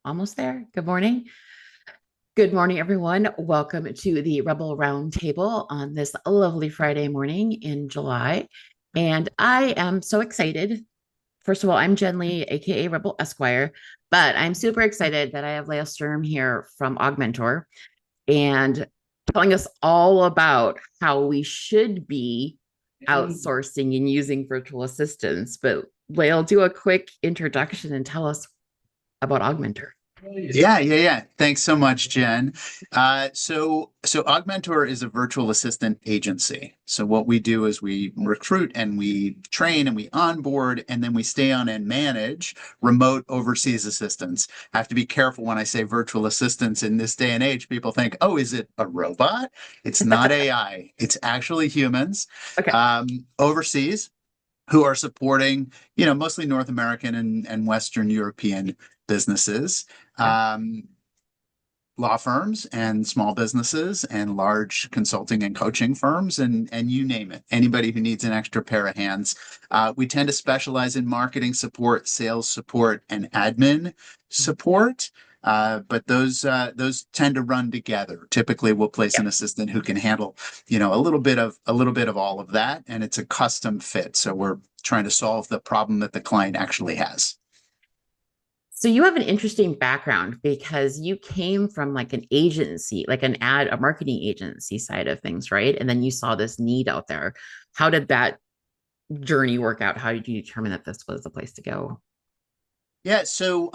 Almost there. Good morning. Good morning, everyone. Welcome to the Rebel Roundtable on this lovely Friday morning in July. And I am so excited. First of all, I'm Jen Lee, aka Rebel Esquire, but I'm super excited that I have Lael Sturm here from Ogmentor and telling us all about how we should be outsourcing and using virtual assistants. But Lael, do a quick introduction and tell us about Ogmentor. Yeah. Thanks so much, Jen. So Augmentor is a virtual assistant agency. So what we do is we recruit and we train and we onboard and then we stay on and manage remote overseas assistants. I have to be careful when I say virtual assistants in this day and age. People think, oh, is it a robot? It's not AI. It's actually humans Okay. overseas who are supporting, mostly North American and Western European businesses, Yeah. law firms and small businesses and large consulting and coaching firms and you name it, anybody who needs an extra pair of hands. We tend to specialize in marketing support, sales support, and admin support. But those tend to run together. Typically, we'll place Yeah. an assistant who can handle, a little bit of all of that, and it's a custom fit. So we're trying to solve the problem that the client actually has. So you have an interesting background because you came from like an agency, like a marketing agency side of things, right? And then you saw this need out there. How did that journey work out? How did you determine that this was the place to go? Yeah, so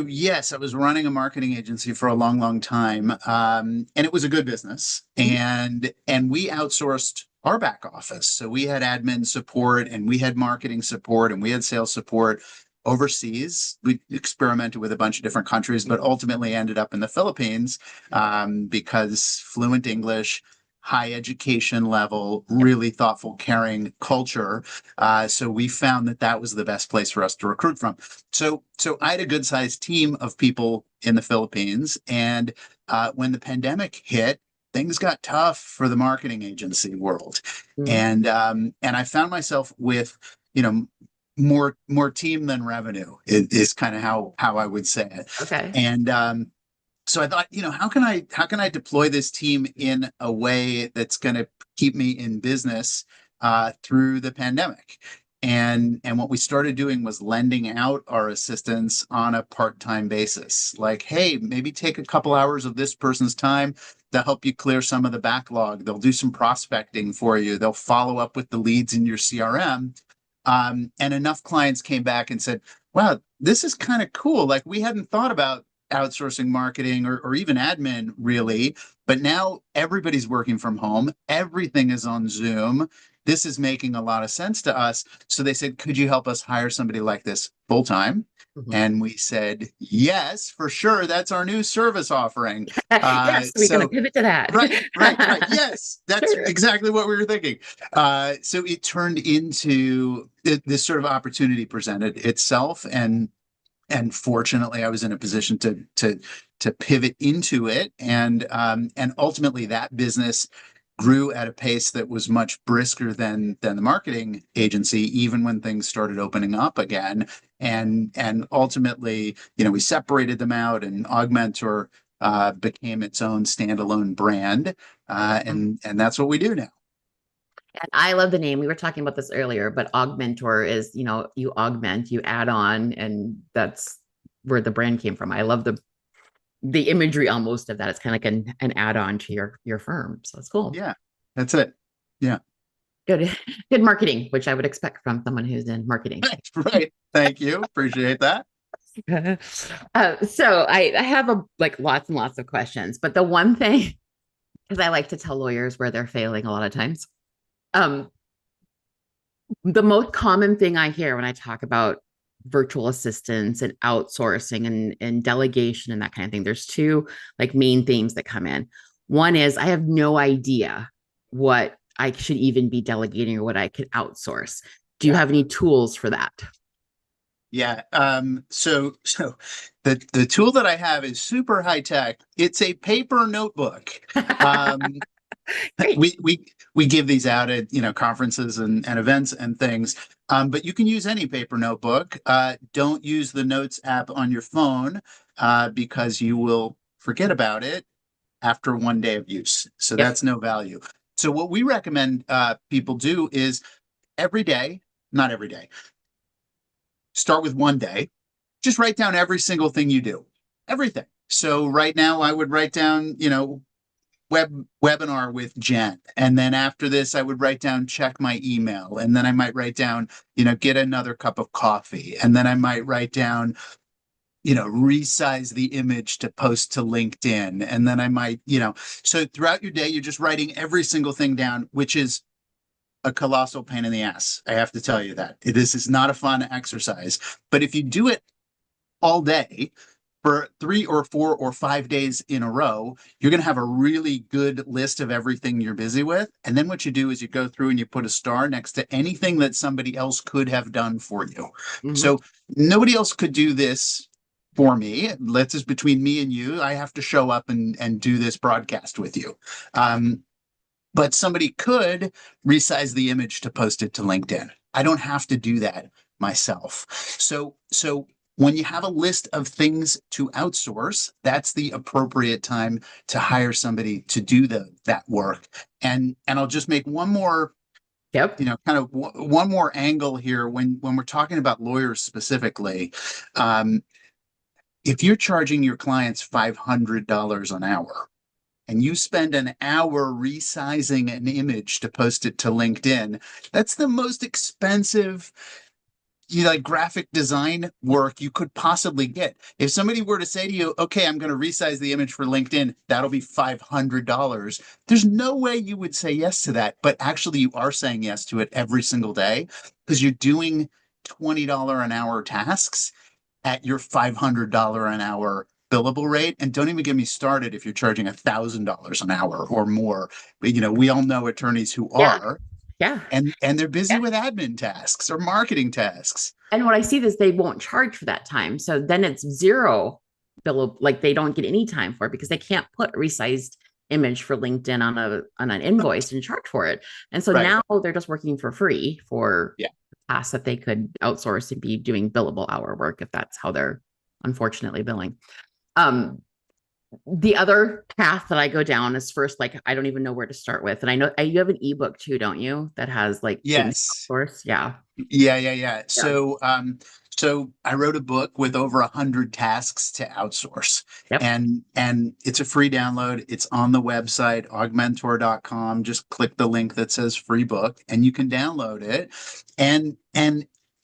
yes, I was running a marketing agency for a long, long time, and it was a good business, Mhm. and we outsourced our back office. So we had admin support, and we had marketing support, and we had sales support overseas. We experimented with a bunch of different countries, but ultimately ended up in the Philippines because fluent English, high education level, Yep. really thoughtful, caring culture. So we found that that was the best place for us to recruit from. So I had a good sized team of people in the Philippines, and when the pandemic hit, things got tough for the marketing agency world, Mhm. and I found myself with more team than revenue is kind of how I would say it, Okay. and so I thought, how can I deploy this team in a way that's going to keep me in business through the pandemic? And what we started doing was lending out our assistants on a part-time basis. Like, hey, maybe take a couple hours of this person's time to help you clear some of the backlog. They'll do some prospecting for you. They'll follow up with the leads in your CRM. And enough clients came back and said, wow, this is kind of cool. Like we hadn't thought about outsourcing marketing or even admin really, but now everybody's working from home. Everything is on Zoom. This is making a lot of sense to us. So they said, could you help us hire somebody like this full time? Mhm. And we said, yes, for sure. That's our new service offering. Yes, we're going to So pivot to right. that. Yes, that's Sure. exactly what we were thinking. So it turned into this sort of opportunity presented itself, and fortunately, I was in a position to pivot into it, and ultimately that business grew at a pace that was much brisker than the marketing agency, even when things started opening up again. And ultimately, we separated them out, and Augmentor became its own standalone brand, and that's what we do now. And I love the name. We were talking about this earlier, but Augmentor is, you augment, you add on, and that's where the brand came from. I love the imagery almost of that. It's kind of like an add-on to your firm. So it's cool. Yeah, that's it. Yeah, Good, good marketing, which I would expect from someone who's in marketing. right. Thank you. Appreciate that. So I have like lots and lots of questions, but the one thing, because I like to tell lawyers where they're failing a lot of times. Um, the most common thing I hear when I talk about virtual assistants and outsourcing and delegation and that kind of thing, there's two like main themes that come in. One is I have no idea what I should even be delegating or what I could outsource. Do you Yeah. have any tools for that? Yeah. So the tool that I have is super high tech. It's a paper notebook. Um, Great. we give these out at conferences and events and things. But you can use any paper notebook. Don't use the notes app on your phone. because you will forget about it after 1 day of use. So Yep. that's no value. So what we recommend people do is every day, not every day, start with 1 day, just write down every single thing you do, everything. So right now I would write down, webinar with Jen. And then after this, I would write down, check my email. And then I might write down, get another cup of coffee. And then I might write down, resize the image to post to LinkedIn. And then I might, so throughout your day, you're just writing every single thing down, which is a colossal pain in the ass. I have to tell you that. This is not a fun exercise. But if you do it all day for 3 or 4 or 5 days in a row, you're going to have a really good list of everything you're busy with. And then what you do is you go through and you put a star next to anything that somebody else could have done for you. Mhm. So nobody else could do this for me. This is between me and you. I have to show up and do this broadcast with you. But somebody could resize the image to post it to LinkedIn. I don't have to do that myself. So when you have a list of things to outsource, that's the appropriate time to hire somebody to do that work. And I'll just make one more, Yep. kind of one more angle here when we're talking about lawyers specifically. If you're charging your clients $500 an hour, and you spend an hour resizing an image to post it to LinkedIn, that's the most expensive graphic design work you could possibly get. If somebody were to say to you, okay, I'm going to resize the image for LinkedIn, that'll be $500. There's no way you would say yes to that, but actually you are saying yes to it every single day because you're doing $20 an hour tasks at your $500 an hour billable rate. And don't even get me started if you're charging $1,000 an hour or more. But, we all know attorneys who are, Yeah. and they're busy with admin tasks or marketing tasks. And what I see is they won't charge for that time. So then it's zero bill, like they don't get any time for it because they can't put a resized image for LinkedIn on an invoice and charge for it. And so now they're just working for free for tasks that they could outsource and be doing billable hour work if that's how they're unfortunately billing. The other path that I go down is first, like, I don't even know where to start with. And I know you have an ebook too, don't you? That has like, yes, outsource. Yeah. So, so I wrote a book with over 100 tasks to outsource, Yep. and it's a free download. It's on the website, Ogmentor.com. Just click the link that says free book and you can download it. And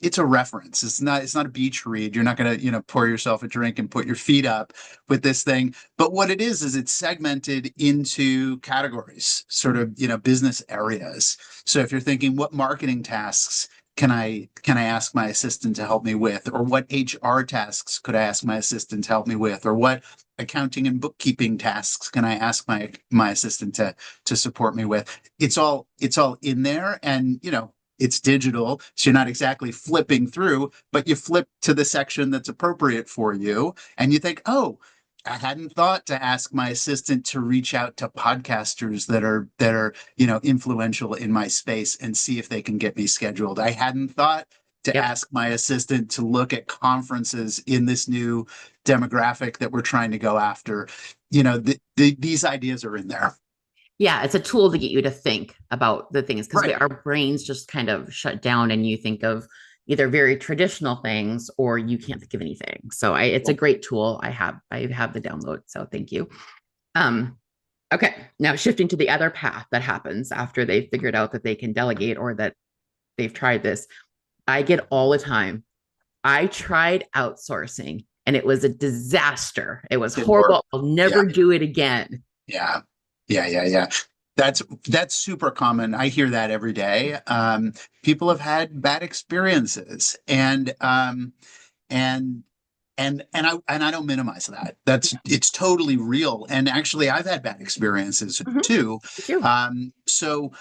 it's a reference. It's not a beach read. You're not going to, pour yourself a drink and put your feet up with this thing. But what it is it's segmented into categories, sort of, business areas. So if you're thinking, what marketing tasks can I ask my assistant to help me with, or what HR tasks could I ask my assistant to help me with, or what accounting and bookkeeping tasks can I ask my assistant to support me with? It's all in there, and it's digital, so you're not exactly flipping through, but you flip to the section that's appropriate for you, and you think, oh, I hadn't thought to ask my assistant to reach out to podcasters that are influential in my space and see if they can get me scheduled. I hadn't thought to ask my assistant to look at conferences in this new demographic that we're trying to go after. These ideas are in there. Yeah, it's a tool to get you to think about the things because our brains just kind of shut down and you think of either very traditional things or you can't think of anything. So it's a great tool. I have the download. So thank you. Okay. Now shifting to the other path that happens after they've figured out that they can delegate or that they've tried this. I get all the time. I tried outsourcing and it was a disaster. It was horrible. I'll never do it again. Yeah. That's super common. I hear that every day. People have had bad experiences, and I don't minimize that. It's totally real. And actually, I've had bad experiences too. So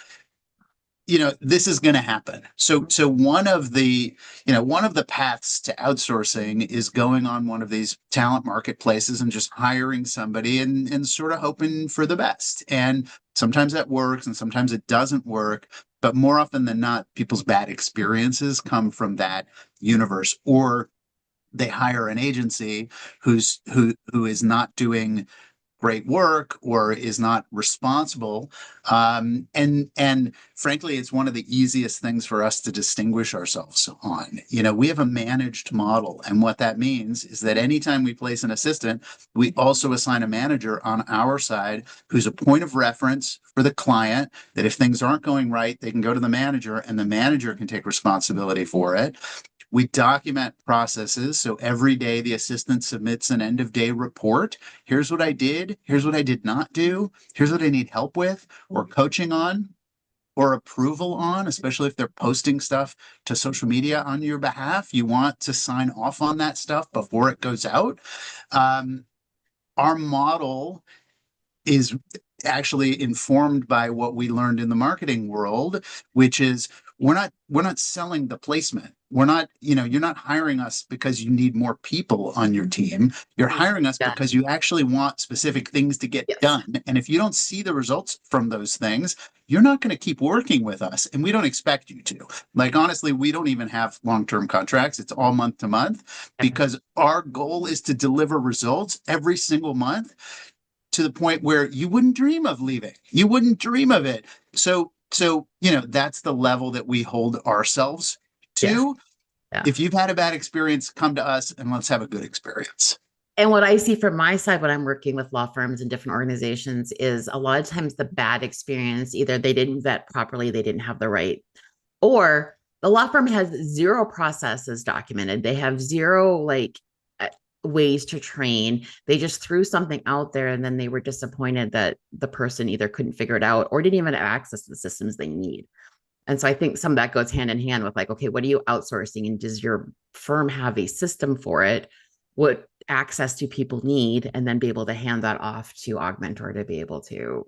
this is going to happen. So one of the paths to outsourcing is going on one of these talent marketplaces and just hiring somebody and sort of hoping for the best. And sometimes that works and sometimes it doesn't work. But more often than not, people's bad experiences come from that universe, or they hire an agency who is not doing great work or is not responsible. And frankly, it's one of the easiest things for us to distinguish ourselves on. We have a managed model. And what that means is that anytime we place an assistant, we also assign a manager on our side who's a point of reference for the client, that if things aren't going right, they can go to the manager and the manager can take responsibility for it. We document processes. So every day the assistant submits an end of day report. Here's what I did. Here's what I did not do. Here's what I need help with or coaching on or approval on, especially if they're posting stuff to social media on your behalf. You want to sign off on that stuff before it goes out. Our model is actually informed by what we learned in the marketing world, which is we're not selling the placement. We're not, you're not hiring us because you need more people on your team. You're hiring us because you actually want specific things to get done. And if you don't see the results from those things, you're not going to keep working with us. And we don't expect you to. Like, honestly, we don't even have long-term contracts. It's all month to month because our goal is to deliver results every single month to the point where you wouldn't dream of leaving. You wouldn't dream of it. So, that's the level that we hold ourselves to. Yeah. If you've had a bad experience, come to us and let's have a good experience. And what I see from my side when I'm working with law firms and different organizations is a lot of times the bad experience, either they didn't vet properly, they didn't have the right, or the law firm has zero processes documented. They have zero ways to train. They just threw something out there and then they were disappointed that the person either couldn't figure it out or didn't even have access to the systems they need. And so I think some of that goes hand in hand with okay, what are you outsourcing? And does your firm have a system for it? What access do people need? And then be able to hand that off to Ogmentor to be able to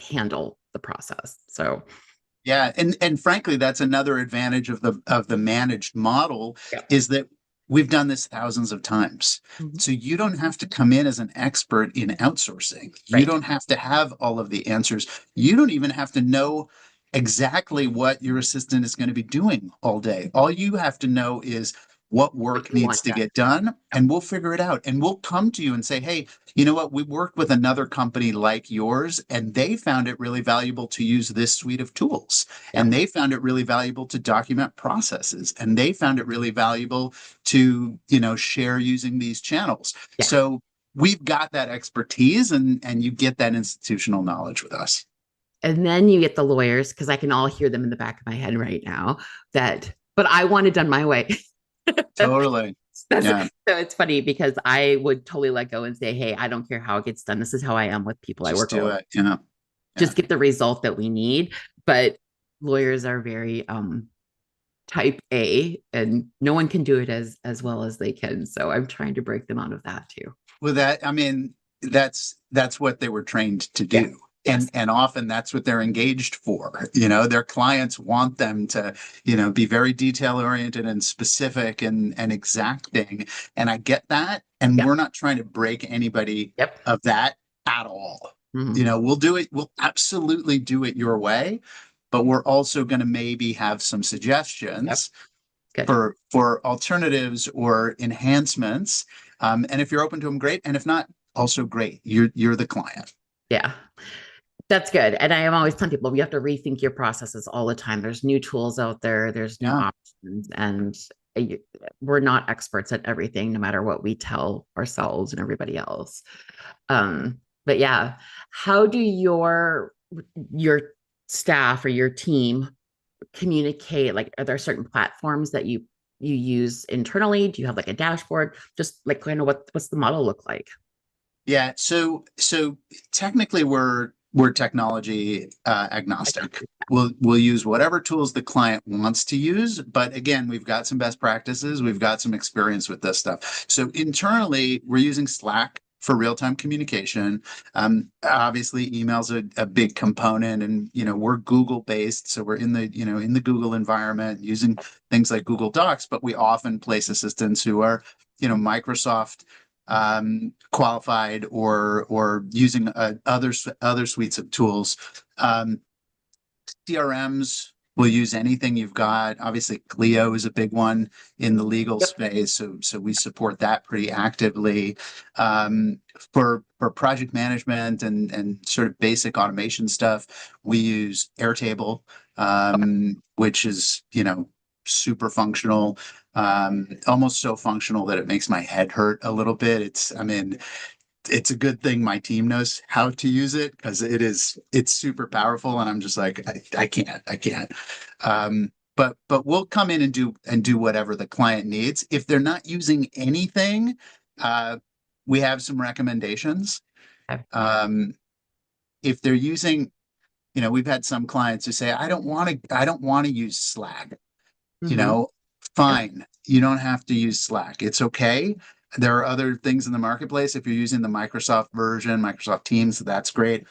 handle the process. So yeah, and frankly, that's another advantage of the managed model is that we've done this thousands of times. Mm-hmm. So you don't have to come in as an expert in outsourcing. You don't have to have all of the answers. You don't even have to know exactly what your assistant is going to be doing all day. All you have to know is what work needs to get done, and we'll figure it out. And we'll come to you and say, hey, you know what? We worked with another company like yours, and they found it really valuable to use this suite of tools. Yeah. And they found it really valuable to document processes. And they found it really valuable to, share using these channels. Yeah. So we've got that expertise, and you get that institutional knowledge with us. And then you get the lawyers, because I can all hear them in the back of my head right now, but I want it done my way. Totally. So it's funny because I would totally let go and say, hey, I don't care how it gets done. This is how I am with people I work with. Just get the result that we need. But lawyers are very type A, and no one can do it as well as they can. So I'm trying to break them out of that too. Well, that's what they were trained to do. Yeah. And often that's what they're engaged for. Their clients want them to, be very detail oriented and specific and exacting. And I get that. And we're not trying to break anybody of that at all. Mm-hmm. We'll do it. We'll absolutely do it your way. But we're also going to maybe have some suggestions for alternatives or enhancements. And if you're open to them, great. And if not, also great. You're the client. Yeah. That's good. And I am always telling people, you have to rethink your processes all the time. There's new tools out there. There's new options. And we're not experts at everything, no matter what we tell ourselves and everybody else. But yeah, how do your staff or your team communicate? Are there certain platforms that you use internally? Do you have a dashboard? Just kind of what's the model look like? Yeah. So technically we're technology agnostic. We'll use whatever tools the client wants to use. But again, we've got some best practices. We've got some experience with this stuff. So internally, we're using Slack for real-time communication. Obviously, email's a big component, and we're Google-based, so we're in the Google environment using things like Google Docs. But we often place assistants who are Microsoft qualified or using other suites of tools. CRMs we'll use anything you've got. Obviously, Clio is a big one in the legal Yep. space, so we support that pretty actively. For project management and sort of basic automation stuff, we use Airtable, which is, super functional, almost so functional that it makes my head hurt a little bit. It's a good thing my team knows how to use it because it's super powerful, and I'm just like, I can't. But we'll come in and do whatever the client needs. If they're not using anything, we have some recommendations. Okay. Um, if they're using, we've had some clients who say, I don't want to use Slack. you Mm-hmm. know, Yep. fine. You don't have to use Slack. It's okay. There are other things in the marketplace. If you're using the Microsoft version, Microsoft Teams, that's great.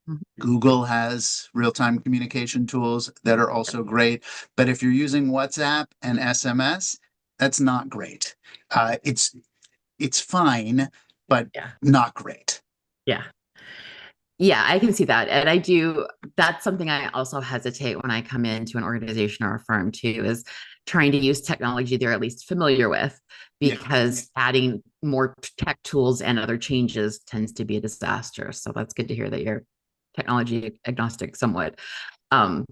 Mhm. Google has real-time communication tools that are also great. But if you're using WhatsApp and SMS, that's not great. It's fine, but Yeah. not great. Yeah. Yeah, I can see that. And I do, that's something I also hesitate when I come into an organization or a firm too, is trying to use technology they're at least familiar with, Yeah. because adding more tech tools and other changes tends to be a disaster. So that's good to hear that you're technology agnostic somewhat. Um,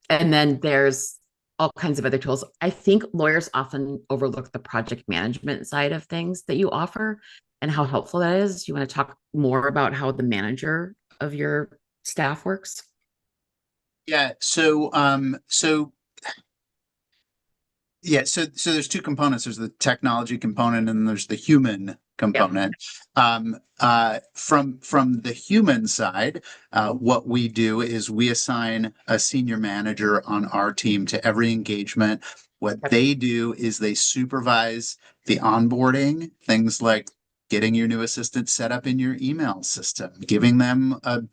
and then there's all kinds of other tools. I think lawyers often overlook the project management side of things that you offer and how helpful that is. You want to talk more about how the manager of your staff works? Yeah. So there's two components. There's the technology component and there's the human Yep. component. From the human side, what we do is we assign a senior manager on our team to every engagement. What Yep. they do is they supervise the onboarding, things like getting your new assistant set up in your email system, giving them a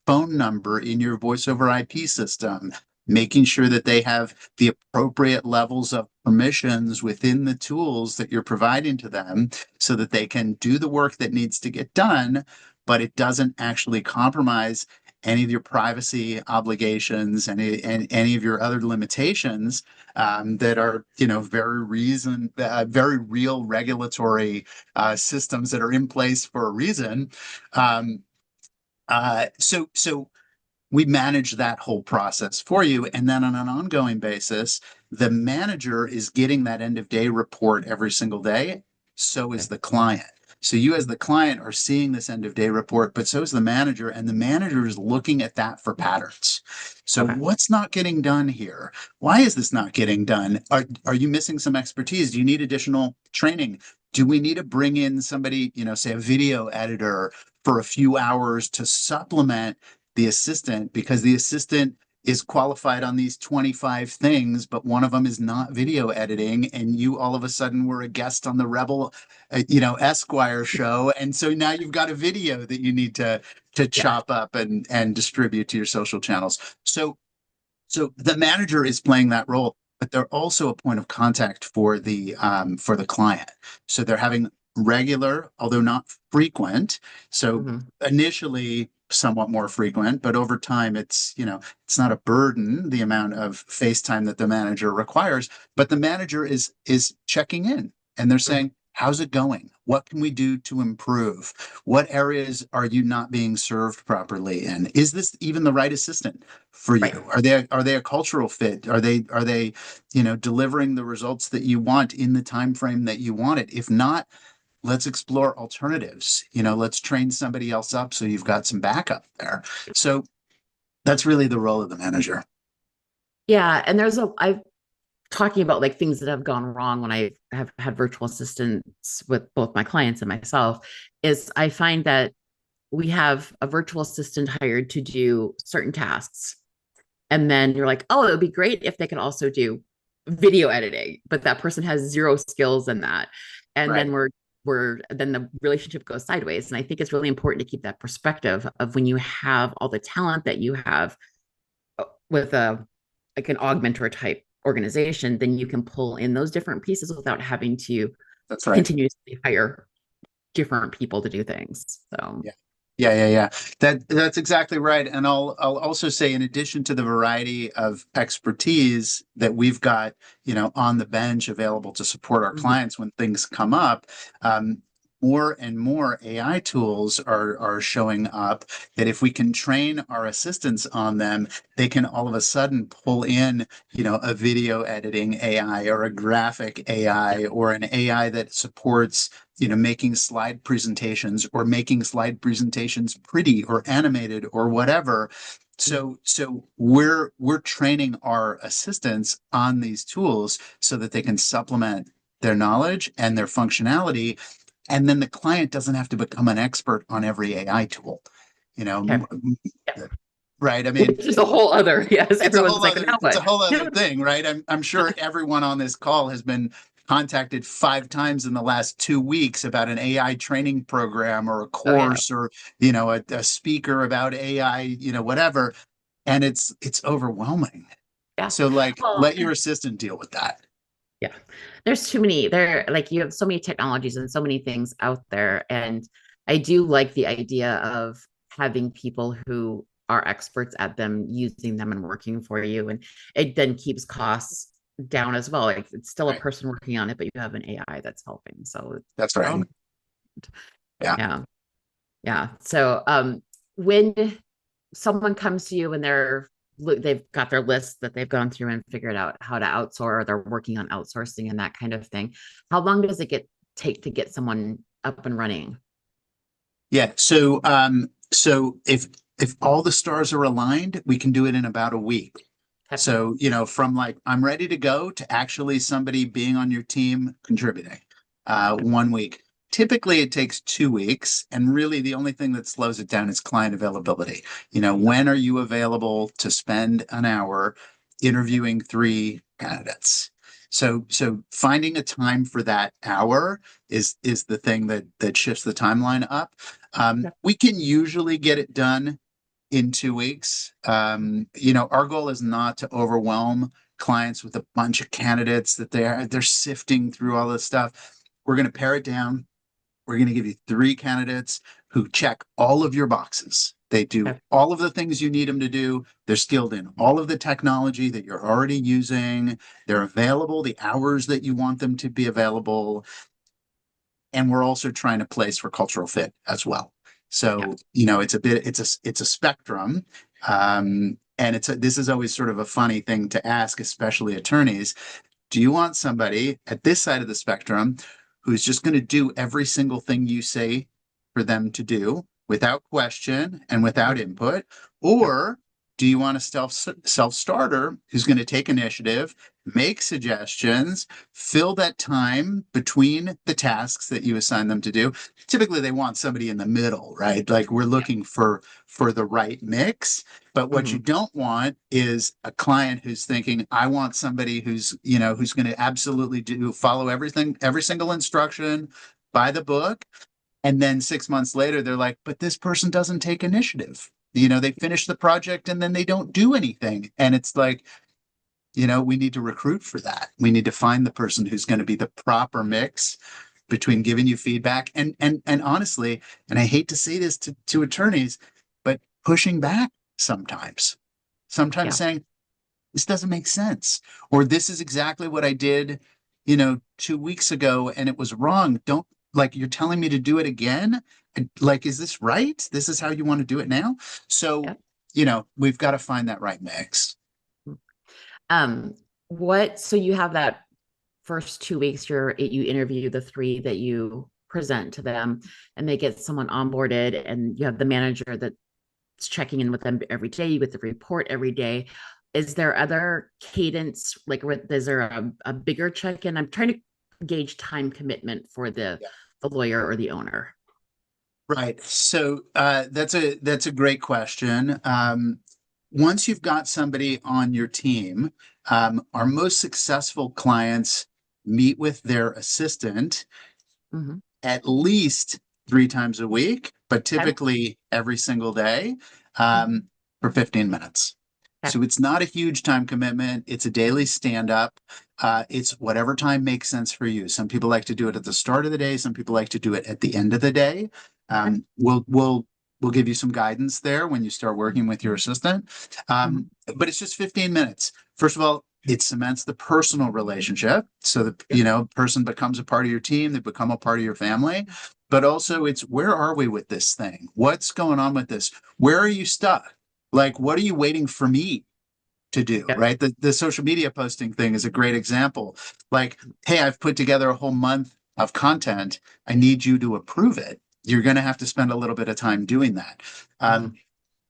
phone number in your voice over IP system, making sure that they have the appropriate levels of permissions within the tools that you're providing to them so that they can do the work that needs to get done, but it doesn't actually compromise any of your privacy obligations, any of your other limitations that are, very real regulatory systems that are in place for a reason. Um, so we manage that whole process for you. And then on an ongoing basis, the manager is getting that end of day report every single day. So is Okay. the client. So you as the client are seeing this end of day report, but so is the manager, and the manager is looking at that for patterns. So Okay. what's not getting done here? Why is this not getting done? Are you missing some expertise? Do you need additional training? Do we need to bring in somebody, say a video editor for a few hours to supplement the assistant, because the assistant is qualified on these 25 things, but one of them is not video editing, and you all of a sudden were a guest on the Rebel, Esquire show, and so now you've got a video that you need to Yeah. chop up and distribute to your social channels. So the manager is playing that role, but they're also a point of contact for the client. So they're having regular, although not frequent. So Mhm. initially somewhat more frequent, but over time it's not a burden, the amount of face time that the manager requires, but the manager is checking in and they're Mhm. saying, how's it going? What can we do to improve? What areas are you not being served properly in? Is this even the right assistant for Right. you? Are they a cultural fit? Are they delivering the results that you want in the time frame that you want it? If not, let's explore alternatives. Let's train somebody else up so you've got some backup there. So that's really the role of the manager. Yeah. And I've talking about like things that have gone wrong when I have had virtual assistants with both my clients and myself, is I find that we have a virtual assistant hired to do certain tasks. And then you're like, oh, it would be great if they could also do video editing, but that person has zero skills in that. And Right. then then the relationship goes sideways. And I think it's really important to keep that perspective of when you have all the talent that you have with a like an augmentor type organization, then you can pull in those different pieces without having to That's right. continuously hire different people to do things. So Yeah. Yeah. That's exactly right. And I'll also say, in addition to the variety of expertise that we've got, on the bench available to support our Mhm. clients when things come up, um, more and more AI tools are showing up that if we can train our assistants on them, they can all of a sudden pull in, a video editing AI or a graphic Yeah. AI or an AI that supports making slide presentations or making slide presentations pretty or animated or whatever. Mhm. So we're training our assistants on these tools so that they can supplement their knowledge and their functionality. And then the client doesn't have to become an expert on every AI tool, you know, Okay. m- Yeah. right? I mean, Which is a whole other, yes. Everyone's like, now it's a what? whole Now other thing, right? I'm sure everyone on this call has been contacted 5 times in the last 2 weeks about an AI training program or a Oh yeah. course or a speaker about AI, whatever, and it's overwhelming. Yeah. So like, Well, let your assistant deal with that. yeah. There's too many. There, like you have so many technologies and so many things out there. And I do like the idea of having people who are experts at them, using them and working for you. And it then keeps costs down as well. Like it's still a Right. person working on it, but you have an AI that's helping. So That's it's right. all, Yeah. yeah. Yeah. So when someone comes to you and they've got their list that they've gone through and figured out how to outsource, or they're working on outsourcing and that kind of thing, how long does it take to get someone up and running? Yeah. So if all the stars are aligned, we can do it in about a week. Okay. So, from like I'm ready to go to actually somebody being on your team contributing, 1 week. Typically, it takes 2 weeks, and really the only thing that slows it down is client availability. When are you available to spend an hour interviewing 3 candidates? So finding a time for that hour is the thing that shifts the timeline up. Okay. We can usually get it done in 2 weeks. Our goal is not to overwhelm clients with a bunch of candidates that they're sifting through all this stuff. We're going to pare it down. We're going to give you 3 candidates who check all of your boxes. They do Okay. all of the things you need them to do. They're skilled in all of the technology that you're already using. They're available the hours that you want them to be available, and we're also trying to place for cultural fit as well. Yeah. So it's a spectrum, and this is always sort of a funny thing to ask, especially attorneys. Do you want somebody at this side of the spectrum who's just going to do every single thing you say for them to do without question and without Mhm. input, Yep. or do you want a self starter who's going to take initiative, make suggestions, fill that time between the tasks that you assign them to do? Typically, they want somebody in the middle, right? Like we're Yeah. looking for the right mix. But what you Mhm. don't want is a client who's thinking, I want somebody who's going to absolutely follow everything, every single instruction by the book. And then 6 months later, they're like, but this person doesn't take initiative. They finish the project and then they don't do anything. And it's like, we need to recruit for that. We need to find the person who's going to be the proper mix between giving you feedback and honestly, and I hate to say this to attorneys, but pushing back sometimes. Sometimes Yeah. saying, this doesn't make sense. Or this is exactly what I did, 2 weeks ago and it was wrong. Don't like you're telling me to do it again. Like, is this right? This is how you want to do it now? So, Yep. we've got to find that right mix. Um, so you have that first 2 weeks, you interview the three that you present to them, and they get someone onboarded, and you have the manager that's checking in with them every day. You get the report every day. Is there other cadence? Like, is there a bigger check-in? I'm trying to gauge time commitment for the lawyer or the owner. Right. So that's a great question. Once you've got somebody on your team, our most successful clients meet with their assistant Mhm. at least 3 times a week, but Okay. typically every single day, Mhm. for 15 minutes. Okay. So it's not a huge time commitment. It's a daily stand up. It's whatever time makes sense for you. Some people like to do it at the start of the day. Some people like to do it at the end of the day. Okay. We'll we'll give you some guidance there when you start working with your assistant. But it's just 15 minutes. First of all, it cements the personal relationship. So the, person becomes a part of your team, they become a part of your family. But also it's, where are we with this thing? What's going on with this? Where are you stuck? Like, what are you waiting for me to do, Yeah. right? The social media posting thing is a great example. Like, hey, I've put together a whole month of content. I need you to approve it. You're going to have to spend a little bit of time doing that.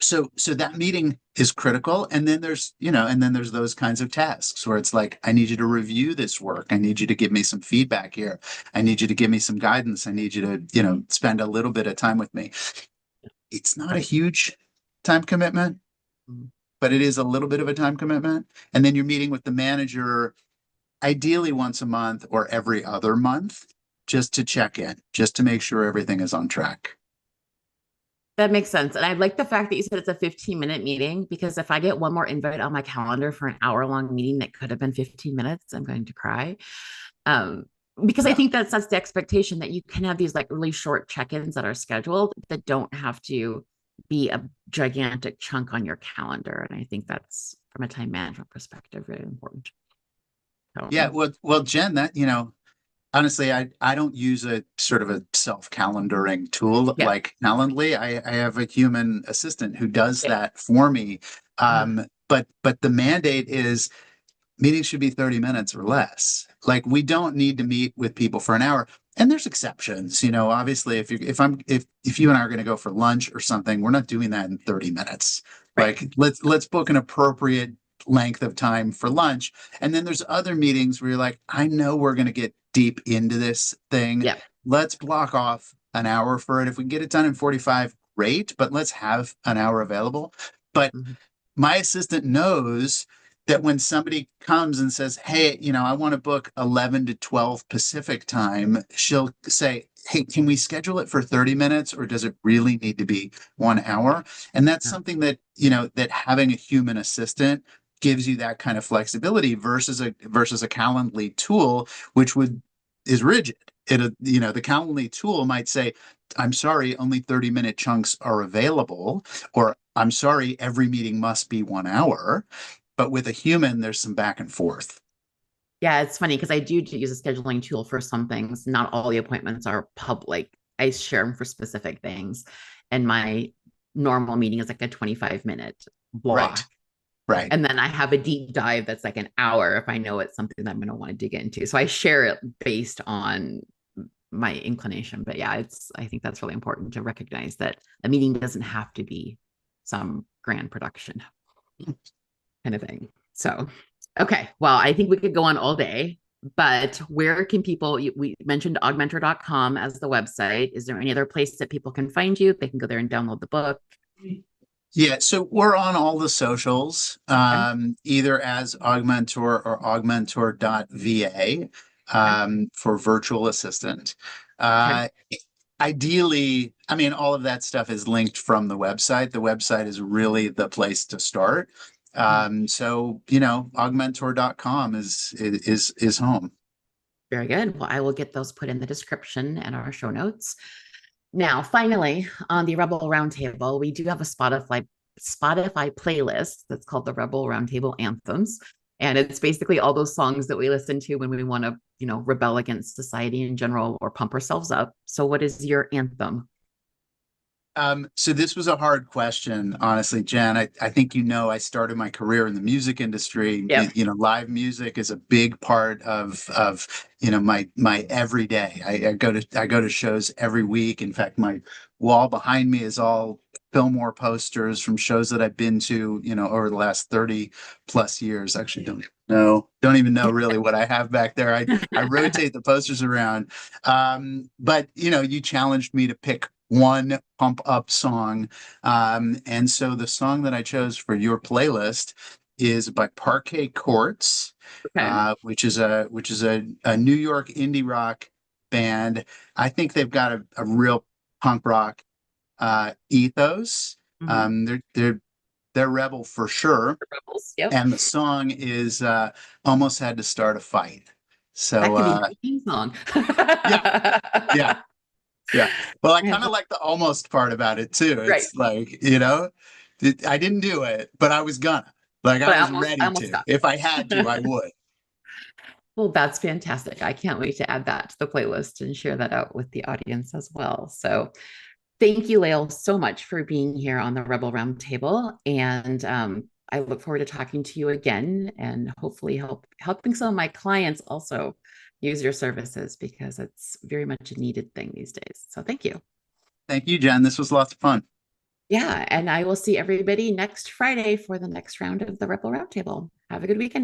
So that meeting is critical. And then there's, those kinds of tasks where it's like, I need you to review this work. I need you to give me some feedback here. I need you to give me some guidance. I need you to, spend a little bit of time with me. It's not a huge time commitment, but it is a little bit of a time commitment. And then you're meeting with the manager, ideally once a month or every other month, just to check in, just to make sure everything is on track. That makes sense. And I like the fact that you said it's a 15-minute meeting, because if I get one more invite on my calendar for an hour-long meeting that could have been 15 minutes, I'm going to cry. Because I think that sets the expectation that you can have these like really short check-ins that are scheduled that don't have to be a gigantic chunk on your calendar. And I think that's, from a time management perspective, really important. So, Yeah, well, Jen, that, honestly, I don't use a sort of a self-calendaring tool like Calendly. I have a human assistant who does that for me. But the mandate is meetings should be 30 minutes or less. Like, we don't need to meet with people for an hour. And there's exceptions, obviously if you and I are going to go for lunch or something, we're not doing that in 30 minutes. Right. Like, let's book an appropriate length of time for lunch. And then there's other meetings where you're like, I know we're going to get deep into this thing. Yeah. Let's block off an hour for it. If we can get it done in 45, great, but let's have an hour available. But my assistant knows that when somebody comes and says, hey, I want to book 11 to 12 Pacific time, she'll say, hey, can we schedule it for 30 minutes or does it really need to be 1 hour? And that's something that, that having a human assistant gives you that kind of flexibility versus a Calendly tool, which is rigid. The Calendly tool might say, I'm sorry, only 30-minute chunks are available, or I'm sorry, every meeting must be 1 hour. But with a human, there's some back and forth. Yeah, it's funny because I do use a scheduling tool for some things. Not all the appointments are public. I share them for specific things. And my normal meeting is like a 25-minute block. Right. And then I have a deep dive that's like an hour if I know it's something that I'm going to want to dig into. So I share it based on my inclination. But yeah, I think that's really important to recognize that a meeting doesn't have to be some grand production kind of thing. So, okay. Well, I think we could go on all day, but where can people, we mentioned Ogmentor.com as the website. Is there any other place that people can find you? They can go there and download the book. Yeah, so we're on all the socials, either as Ogmentor or Ogmentor.va for virtual assistant. Ideally, I mean, all of that stuff is linked from the website. The website is really the place to start. So, Ogmentor.com is home. Very good. Well, I will get those put in the description and our show notes. Now, finally, on the Rebel Roundtable, we do have a Spotify playlist that's called the Rebel Roundtable Anthems. And it's basically all those songs that we listen to when we want to, rebel against society in general or pump ourselves up. So what is your anthem? So this was a hard question, honestly, Jen. I think I started my career in the music industry. Yep. Live music is a big part of my everyday. I go to shows every week. In fact, my wall behind me is all Fillmore posters from shows that I've been to, over the last 30 plus years. Actually, don't even know really what I have back there. I rotate the posters around. But you challenged me to pick one pump up song. And so the song that I chose for your playlist is by Parquet Courts, which is a New York indie rock band. I think they've got a real punk rock ethos. They're rebel for sure. Rebels, yep. And the song is Almost Had to Start a Fight. So that could be a theme song. yeah. Yeah. Well, I I have kind of like the almost part about it too. right. It's like, I didn't do it, but I was gonna. Like I But was I ready almost to. got. If I had to, I would. Well, that's fantastic. I can't wait to add that to the playlist and share that out with the audience as well. So thank you, Lael, so much for being here on the Rebel Roundtable. And I look forward to talking to you again and hopefully helping some of my clients also use your services because it's very much a needed thing these days. So thank you. Thank you, Jen. This was lots of fun. Yeah. And I will see everybody next Friday for the next round of the Rebel Roundtable. Have a good weekend.